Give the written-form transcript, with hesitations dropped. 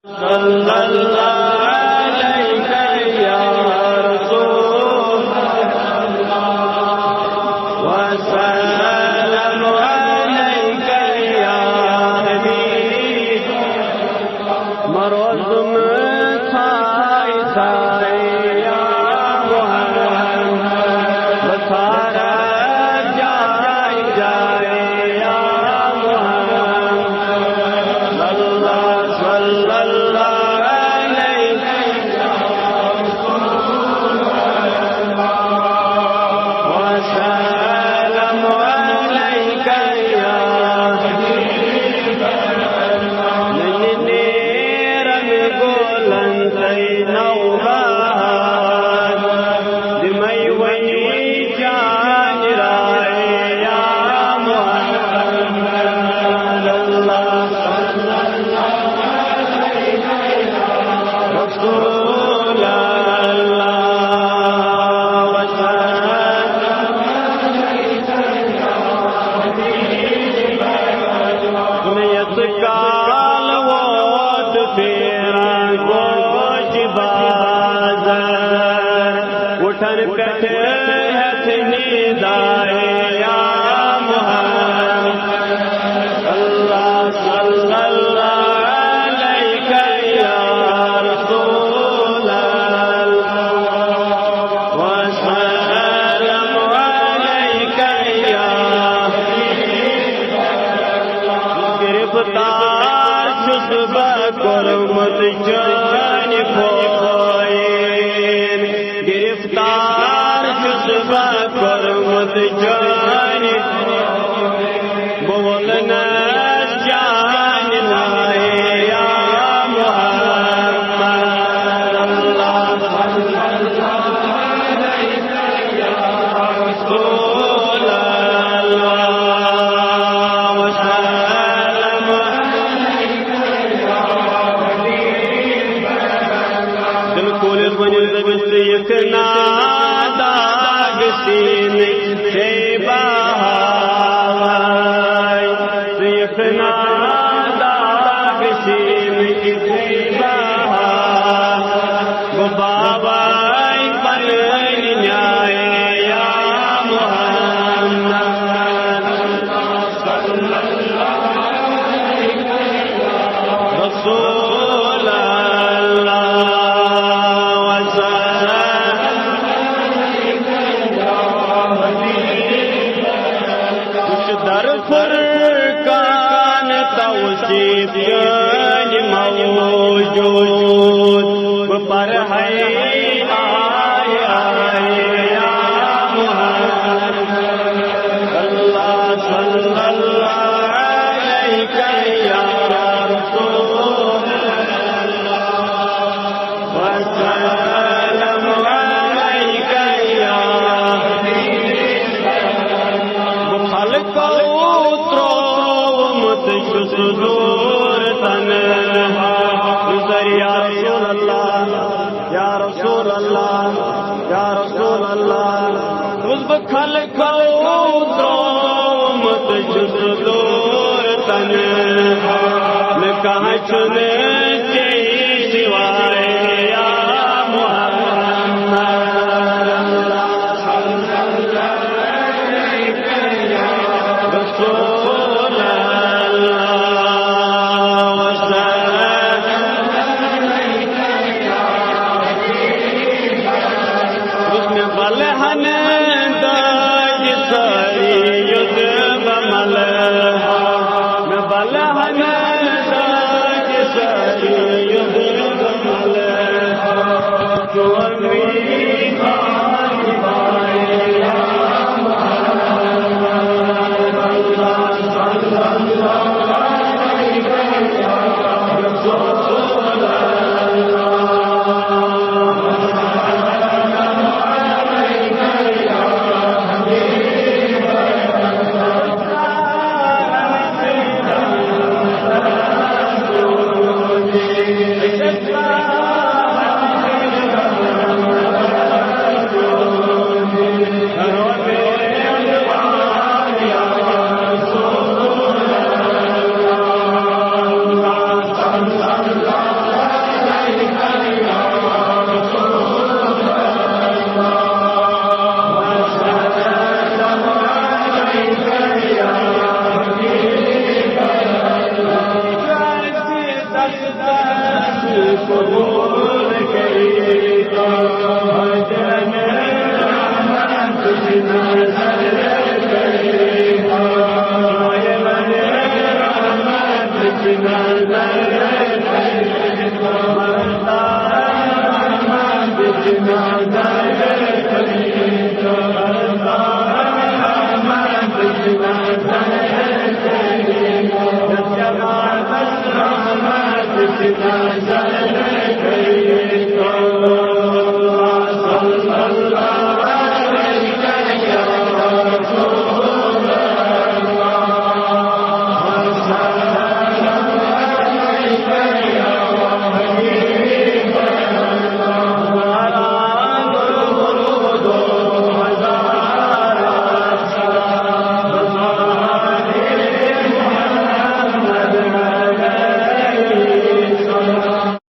सल्लल्लाहु अलैहि या रसूल व सल्लम अलैका या हबीब मरोज़ में थाई थाई या मुहम्मद बसारा जाए जाए या मुहम्मद सल्लल्लाहु काल वोट फेरा गोश बाज़र उठन कठे हथनी दाए या मुहम्मद अल्लाह सल्लल्लाहु अलैका या रसूल व सल्लम अलैका या गिरफ्तार शुस्बा कुर्मत जान फोइन गिरफ्तार शुस्बा कुर्मत जान बोलना जान लाए या मुहम्मद अल्लाह रसूल इतना दाग सीन से बहाए इतना दाग सीन से बहाए वो बाबा पर न्याय या मुहम्मद रसूल दर फुरकान तौसीफ मौजूद पर है आए आए या मुहम्मद अल्लाह सल्लल्लाहु अलैका या रसूल व सल्लम अलैका या खल्को दूर तन या रसूल अल्लाह या रसूल अल्लाह या रसूल अल्लाह उस खल मत दूर तन मैं कहाँ चुने सिवाय या मुहम्मद रसूल बलहन दाज सारी युद्ध बमल बलहन दाज सारी कबूल करेगा भजन रहमत तुझ नजर करेगा रहमत तुझ नजर करेगा मरता रहमत तुझ नजर करेगा मरता रहमत तुझ नजर करेगा जब रहमत तुझ नजर